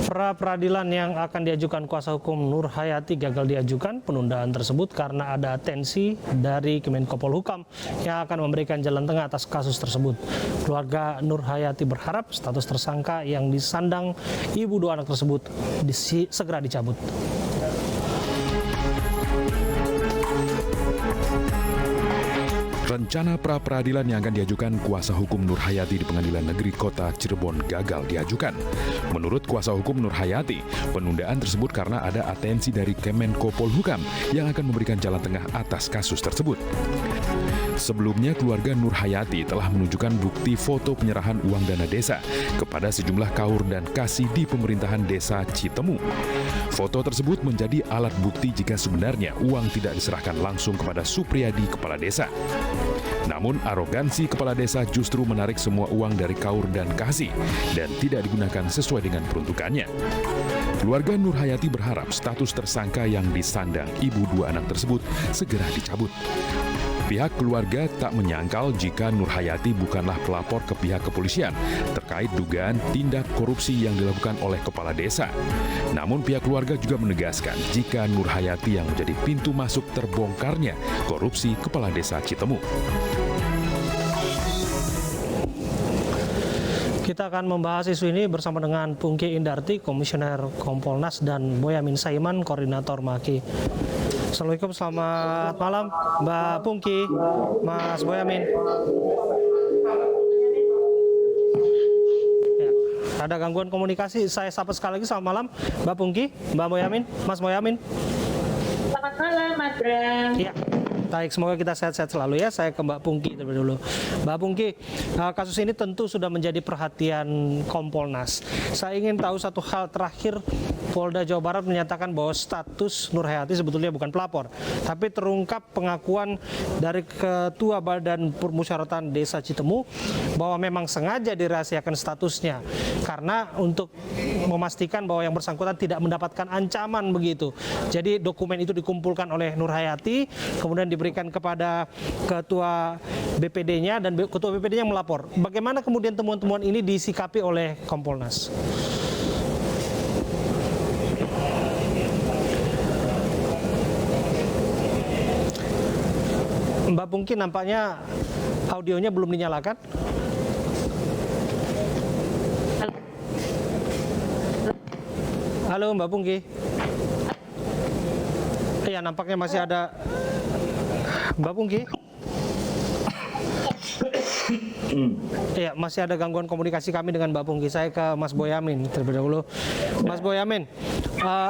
Pra peradilan yang akan diajukan kuasa hukum Nur Hayati gagal diajukan. Penundaan tersebut karena ada atensi dari Kemenko Polhukam yang akan memberikan jalan tengah atas kasus tersebut. Keluarga Nur Hayati berharap status tersangka yang disandang ibu dua anak tersebut segera dicabut. Rencana pra-peradilan yang akan diajukan kuasa hukum Nur Hayati di Pengadilan Negeri Kota Cirebon gagal diajukan. Menurut kuasa hukum Nur Hayati, penundaan tersebut karena ada atensi dari Kemenko Polhukam yang akan memberikan jalan tengah atas kasus tersebut. Sebelumnya, keluarga Nur Hayati telah menunjukkan bukti foto penyerahan uang dana desa kepada sejumlah kaur dan kasih di pemerintahan desa Citemu. Foto tersebut menjadi alat bukti jika sebenarnya uang tidak diserahkan langsung kepada Supriyadi, kepala desa. Namun arogansi kepala desa justru menarik semua uang dari kaur dan kasih dan tidak digunakan sesuai dengan peruntukannya. Keluarga Nur Hayati berharap status tersangka yang disandang ibu dua anak tersebut segera dicabut. Pihak keluarga tak menyangkal jika Nur Hayati bukanlah pelapor ke pihak kepolisian terkait dugaan tindak korupsi yang dilakukan oleh kepala desa. Namun pihak keluarga juga menegaskan jika Nur Hayati yang menjadi pintu masuk terbongkarnya korupsi kepala desa Citemu. Kita akan membahas isu ini bersama dengan Pungki Indarti, Komisioner Kompolnas, dan Boyamin Saiman, Koordinator MAKI. Assalamualaikum, selamat malam Mbak Pungki, Mas Boyamin. Ya, ada gangguan komunikasi, saya sapa sekali lagi, selamat malam Mbak Pungki, Mbak Boyamin, Mas Boyamin. Selamat malam Mas Bram. Ya. Baik, semoga kita sehat-sehat selalu ya. Saya ke Mbak Pungki terlebih dulu. Mbak Pungki, kasus ini tentu sudah menjadi perhatian Kompolnas. Saya ingin tahu satu hal terakhir. Polda Jawa Barat menyatakan bahwa status Nur Hayati sebetulnya bukan pelapor, tapi terungkap pengakuan dari Ketua Badan Permusyawaratan Desa Citemu bahwa memang sengaja dirahasiakan statusnya karena untuk memastikan bahwa yang bersangkutan tidak mendapatkan ancaman begitu. Jadi dokumen itu dikumpulkan oleh Nur Hayati, kemudian diberikan kepada Ketua BPD-nya dan Ketua BPD-nya melapor. Bagaimana kemudian temuan-temuan ini disikapi oleh Kompolnas? Mbak Pungki, nampaknya audionya belum dinyalakan. Halo Mbak Pungki. Iya, nampaknya masih ada Mbak Pungki. Iya, masih ada gangguan komunikasi kami dengan Mbak Pungki. Saya ke Mas Boyamin terlebih dahulu. Mas Boyamin,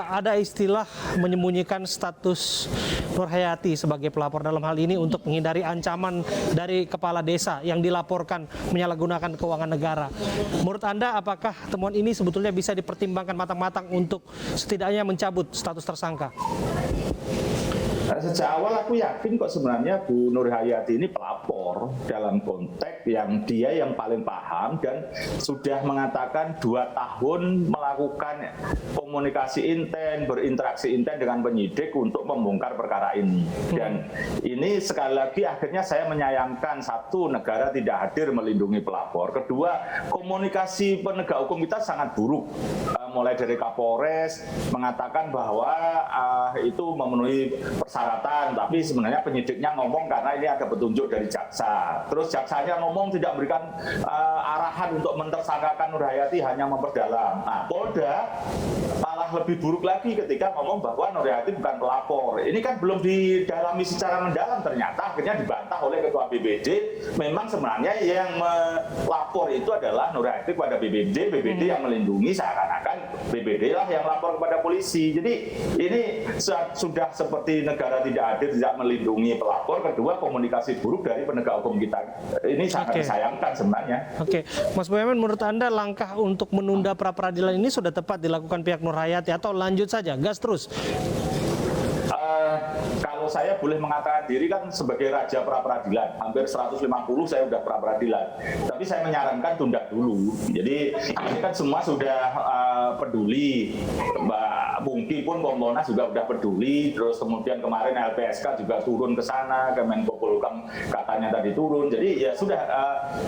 ada istilah menyembunyikan status Nur Hayati sebagai pelapor dalam hal ini untuk menghindari ancaman dari kepala desa yang dilaporkan menyalahgunakan keuangan negara. Menurut Anda, apakah temuan ini sebetulnya bisa dipertimbangkan matang-matang untuk setidaknya mencabut status tersangka? Sejak awal aku yakin kok sebenarnya Bu Nur Hayati ini pelapor dalam konteks yang dia yang paling paham dan sudah mengatakan 2 tahun melakukan komunikasi inten, berinteraksi inten dengan penyidik untuk membongkar perkara ini. Dan ini sekali lagi akhirnya saya menyayangkan, satu, negara tidak hadir melindungi pelapor. Kedua, komunikasi penegak hukum kita sangat buruk. Mulai dari Kapolres mengatakan bahwa itu memenuhi persyaratan, tapi sebenarnya penyidiknya ngomong karena ini ada petunjuk dari jaksa. Terus jaksanya ngomong tidak memberikan arahan untuk mentersangkakan Nur Hayati, hanya memperdalam. Nah, Polda malah lebih buruk lagi ketika ngomong bahwa Nur Hayati bukan pelapor. Ini kan belum didalami secara mendalam, ternyata akhirnya dibantah oleh Ketua BPD. Memang sebenarnya yang melapor itu adalah Nur Hayati kepada BPD, BPD yang melindungi, seakan-akan BPD lah yang lapor kepada polisi. Jadi ini sudah seperti negara tidak hadir, tidak melindungi pelapor. Kedua, komunikasi buruk dari penegak hukum kita. Ini sangat disayangkan sebenarnya. Oke, Mas Boyamin, menurut Anda langkah untuk menunda pra-peradilan ini sudah tepat dilakukan pihak Nur Hayati atau lanjut saja, gas terus? Kalau saya boleh mengatakan diri kan sebagai raja pra-peradilan, hampir 150 saya sudah pra-peradilan. Tapi saya menyarankan tunda dulu. Jadi ini kan semua sudah peduli, Mbak Pak Pungki pun Kompolnas juga udah peduli, terus kemudian kemarin LPSK juga turun ke sana, Kemenko Polhukam katanya tadi turun. Jadi ya sudah,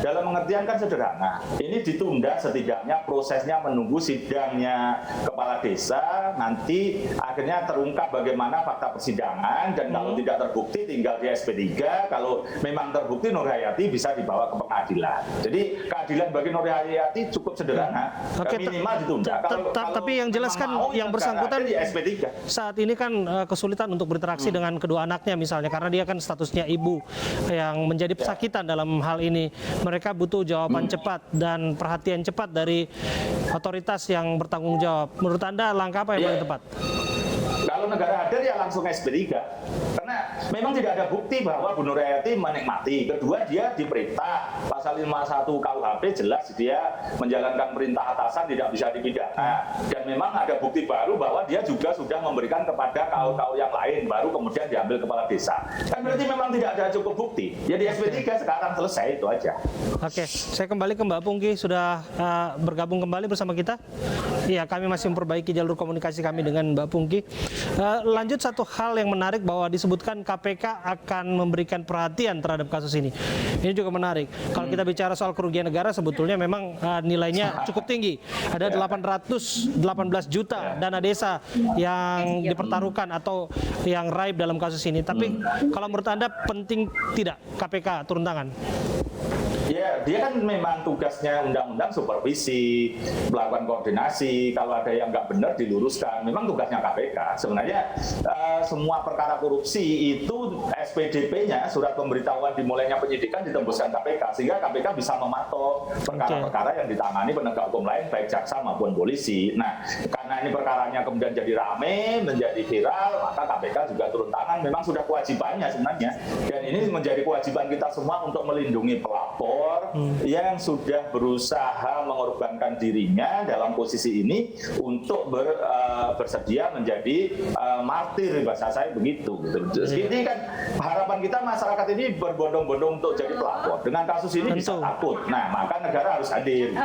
dalam pengertian kan sederhana. Ini ditunda setidaknya prosesnya menunggu sidangnya kepala desa, nanti akhirnya terungkap bagaimana fakta persidangan, dan kalau tidak terbukti tinggal di SP3, kalau memang terbukti Nur Hayati bisa dibawa ke pengadilan. Jadi keadilan bagi Nur Hayati cukup sederhana, minimal ditunda. Tapi yang jelas kan yang bersangkutan saat ini kan kesulitan untuk berinteraksi dengan kedua anaknya misalnya, karena dia kan statusnya ibu yang menjadi pesakitan dalam hal ini. Mereka butuh jawaban cepat dan perhatian cepat dari otoritas yang bertanggung jawab. Menurut Anda langkah apa yang paling tepat? Kalau negara hadir ya langsung SP3, karena memang tidak ada bukti bahwa Bu Nur Hayati menikmati. Kedua, dia diperintah, pasal 51 KUHP jelas dia menjalankan perintah atasan tidak bisa dipidana, dan memang ada bukti baru bahwa dia juga sudah memberikan kepada kaum-kaum yang lain, baru kemudian diambil kepala desa. Kan berarti memang tidak ada cukup bukti. Ya di SP3 sekarang selesai, itu aja. Oke, saya kembali ke Mbak Pungki, sudah bergabung kembali bersama kita. Iya, kami masih memperbaiki jalur komunikasi kami dengan Mbak Pungki. Lanjut, satu hal yang menarik bahwa disebutkan KPK akan memberikan perhatian terhadap kasus ini. Ini juga menarik. Kalau kita bicara soal kerugian negara, sebetulnya memang nilainya cukup tinggi. Ada 818 juta dana desa yang dipertaruhkan atau yang raib dalam kasus ini. Tapi kalau menurut Anda penting tidak KPK turun tangan? Ya, dia kan memang tugasnya undang-undang supervisi, melakukan koordinasi, kalau ada yang nggak benar diluruskan. Memang tugasnya KPK. Sebenarnya semua perkara korupsi itu SPDP-nya, surat pemberitahuan dimulainya penyidikan, ditembuskan KPK, sehingga KPK bisa memantau perkara-perkara yang ditangani penegak hukum lain, baik jaksa maupun polisi. Nah, karena ini perkaranya kemudian jadi rame, menjadi viral, maka KPK juga turun tangan. Memang sudah kewajibannya sebenarnya, dan ini menjadi kewajiban kita semua untuk melindungi pelapor yang sudah berusaha mengorbankan dirinya dalam posisi ini untuk bersedia menjadi martir, bahasa saya begitu. Jadi kan harapan kita masyarakat ini berbondong-bondong untuk jadi pelapor. Dengan kasus ini bisa takut. Nah, maka negara harus hadir.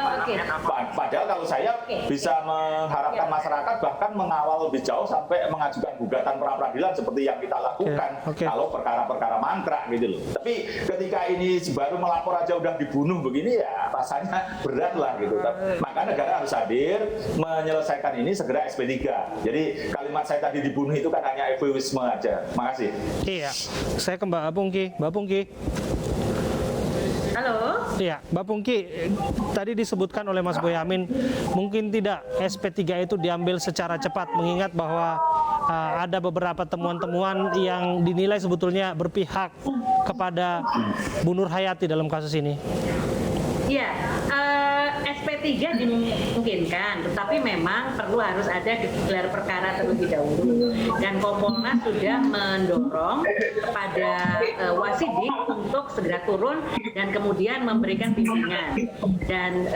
Padahal kalau saya bisa mengharapkan masyarakat bahkan mengawal lebih jauh sampai mengajukan gugatan pra-peradilan seperti yang kita lakukan kalau perkara-perkara mangkrak gitu loh. Tapi ketika ini baru melapor aja udah dibunuh begini, ya rasanya berat lah gitu. Maka negara harus hadir menyelesaikan ini segera SP3. Jadi kalimat saya tadi dibunuh itu kan hanya eufemisme aja. Makasih. Iya, saya ke Mbak Pungki. Mbak Pungki. Halo. Iya, Mbak Pungki, tadi disebutkan oleh Mas Boyamin, mungkin tidak SP3 itu diambil secara cepat, mengingat bahwa ada beberapa temuan-temuan yang dinilai sebetulnya berpihak kepada Bu Nur Hayati dalam kasus ini. Iya, SP3 dimungkinkan, tetapi memang perlu harus ada gelar perkara terlebih dahulu. Dan Kompolnas sudah mendorong kepada Wasidik untuk segera turun dan kemudian memberikan bimbingan. Dan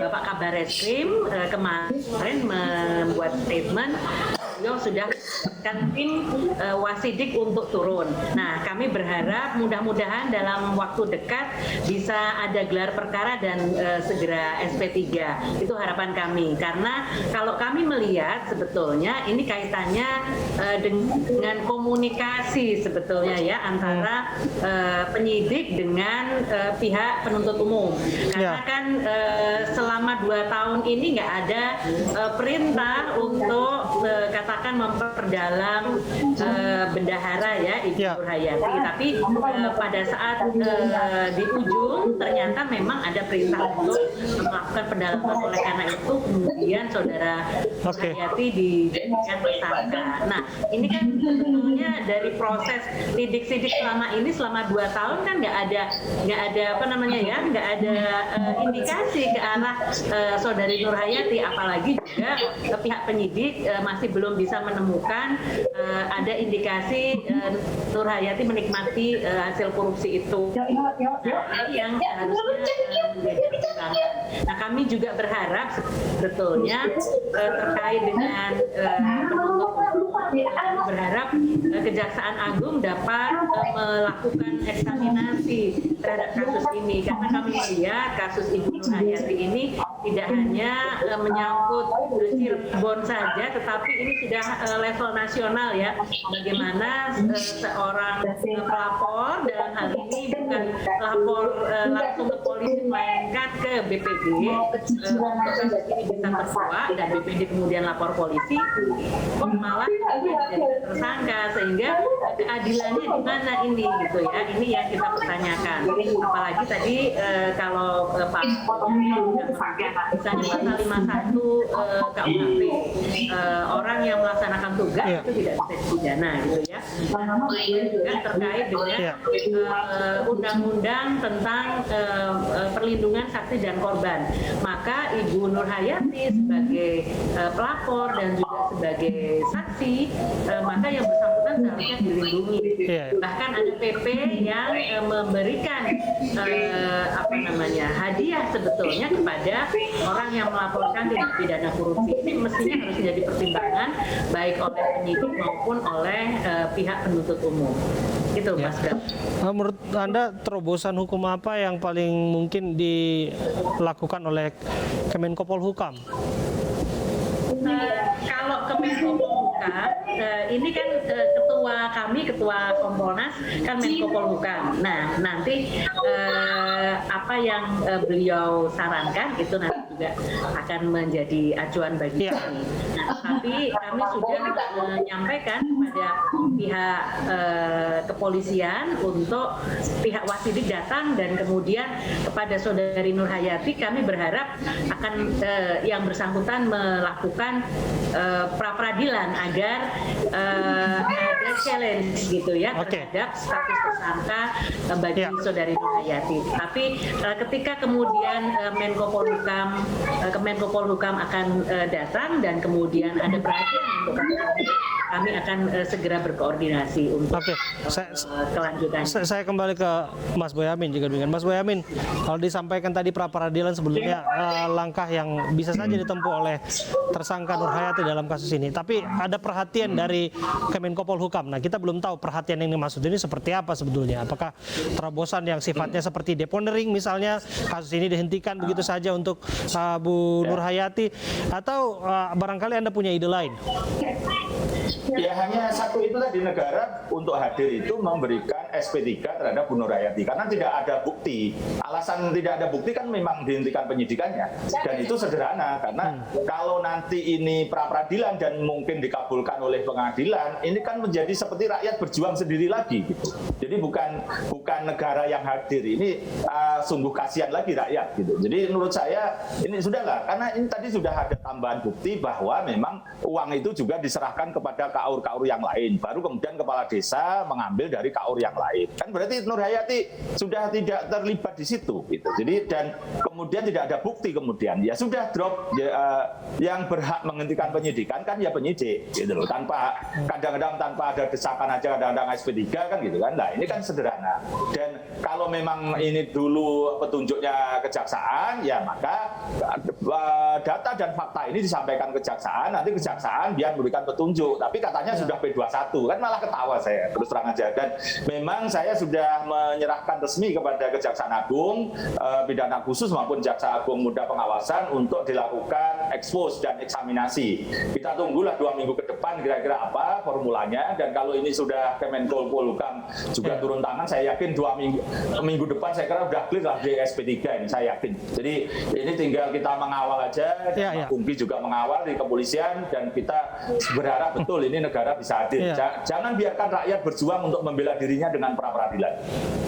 Bapak Kabar Reskrim kemarin membuat statement, beliau sudah kan tim Wasidik untuk turun. Nah, kami berharap mudah-mudahan dalam waktu dekat bisa ada gelar perkara dan segera SP3. Itu harapan kami. Karena kalau kami melihat sebetulnya ini kaitannya dengan komunikasi sebetulnya ya antara penyidik dengan pihak penuntut umum. Karena kan selama 2 tahun ini nggak ada perintah untuk katakan memperdalam bendahara ya Ibu Nur Hayati. Tapi pada saat di ujung ternyata memang ada perintah untuk melakukan pendalaman. Oleh karena itu kemudian saudara Hayati dijadikan tersangka. Nah, ini kan sebetulnya dari proses sidik-sidik selama 2 tahun kan nggak ada apa namanya ya, nggak ada indikasi ke arah saudari Nur Hayati, apalagi juga pihak penyidik masih belum bisa menemukan ada indikasi Nur Hayati menikmati hasil korupsi itu. Nah, ini yang harusnya menjadi pertimbangan. Nah, kami juga berharap sebetulnya terkait dengan berharap Kejaksaan Agung dapat melakukan eksaminasi terhadap kasus ini, karena kami melihat kasus Ibu Nur Hayati ini tidak hanya menyangkut Cirebon saja, tetapi ini sudah level nasional ya. Bagaimana seorang pelapor dalam hal ini bukan lapor langsung ke polisi, melainkan ke BPD, kasus ini bisa terkuak dan BPD kemudian lapor polisi, malah jadi tersangka, sehingga keadilannya di mana ini gitu ya. Ini yang kita pertanyakan. Apalagi tadi kalau Pak misalnya pasal 51 KUHP, orang yang melaksanakan tugas itu tidak bisa dipidana gitu ya. Kemudian juga terkait dengan undang-undang tentang perlindungan saksi dan korban. Maka Ibu Nur Hayati sebagai pelapor dan juga sebagai saksi, maka yang bersangkutan seharusnya dilindungi. Bahkan ada PP yang memberikan hadiah sebetulnya kepada orang yang melaporkan tindak pidana korupsi. Ini mestinya harus menjadi pertimbangan baik oleh penyidik maupun oleh pihak penuntut umum. Itu Mas Bram. Menurut Anda terobosan hukum apa yang paling mungkin dilakukan oleh Kemenko Polhukam? Kalau Kemenko Polhukam, ini kan ketua Kompolnas kan Menko Polhukam. Nah, nanti apa yang beliau sarankan itu nanti juga akan menjadi acuan bagi kami. Nah, tapi kami sudah menyampaikan kepada pihak kepolisian untuk pihak Wasidik datang, dan kemudian kepada Saudari Nur Hayati kami berharap akan yang bersangkutan melakukan pra-peradilan agar ada challenge gitu ya terhadap status tersangka bagi Saudari Nur Hayati. Tapi ketika kemudian Kemenko Polhukam akan datang dan kemudian ada perhatian untuk kami akan segera berkoordinasi untuk kelanjutan. Saya kembali ke Mas Boyamin juga dengan Mas Boyamin. Kalau disampaikan tadi pra-peradilan sebetulnya langkah yang bisa saja ditempuh oleh tersangka Nur Hayati dalam kasus ini. Tapi ada perhatian dari Kemenko Polhukam. Nah, kita belum tahu perhatian yang dimaksud ini seperti apa sebetulnya. Apakah terobosan yang sifatnya seperti deponering misalnya, kasus ini dihentikan begitu saja untuk Bu Nur Hayati, atau barangkali Anda punya ide lain? Ya, hanya satu itu tadi, negara untuk hadir itu memberikan SP3 terhadap Bu Nur Hayati karena tidak ada bukti. Alasan tidak ada bukti kan memang dihentikan penyidikannya, dan itu sederhana karena kalau nanti ini pra-peradilan dan mungkin dikabulkan oleh pengadilan, ini kan menjadi seperti rakyat berjuang sendiri lagi gitu. Jadi bukan negara yang hadir, ini sungguh kasihan lagi rakyat gitu. Jadi menurut saya ini sudahlah, karena ini tadi sudah ada tambahan bukti bahwa memang uang itu juga diserahkan kepada kaur-kaur yang lain, baru kemudian kepala desa mengambil dari kaur yang lain. Kan berarti Nur Hayati sudah tidak terlibat di situ gitu. Jadi dan kemudian tidak ada bukti, kemudian ya sudah drop yang berhak menghentikan penyidikan kan ya penyidik gitu loh, kadang-kadang tanpa ada desakan aja, kadang-kadang SP3 kan gitu kan. Nah, ini kan sederhana. Dan kalau memang ini dulu petunjuknya kejaksaan, ya maka data dan fakta ini disampaikan kejaksaan, nanti kejaksaan biar memberikan petunjuk. Tapi katanya sudah P21, kan malah ketawa saya terus terang aja. Dan memang saya sudah menyerahkan resmi kepada Kejaksaan Agung pidana khusus maupun Jaksa Agung Muda Pengawasan untuk dilakukan ekspos dan eksaminasi. Kita tunggulah 2 minggu ke depan kira-kira apa formulanya, dan kalau ini sudah Kemenko Polhukam juga turun tangan, saya yakin 2 minggu depan saya kira sudah clear lah di SP3 ini, saya yakin. Jadi ini tinggal kita mengawal aja, dan Pak Pungki juga mengawal di kepolisian, dan kita berharap betul ini negara bisa hadir. Jangan biarkan rakyat berjuang untuk membela dirinya dengan pra-peradilan.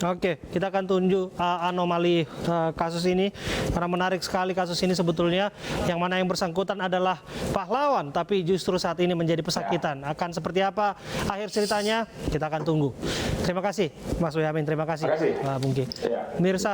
Oke, kita akan tunjuk anomali kasus ini, karena menarik sekali kasus ini sebetulnya, yang mana yang bersangkutan adalah pahlawan, tapi justru saat ini menjadi pesakitan. Akan seperti apa akhir ceritanya, kita akan tunggu. Terima kasih Mas Boyamin, terima kasih Pak Pungki. Mirsa.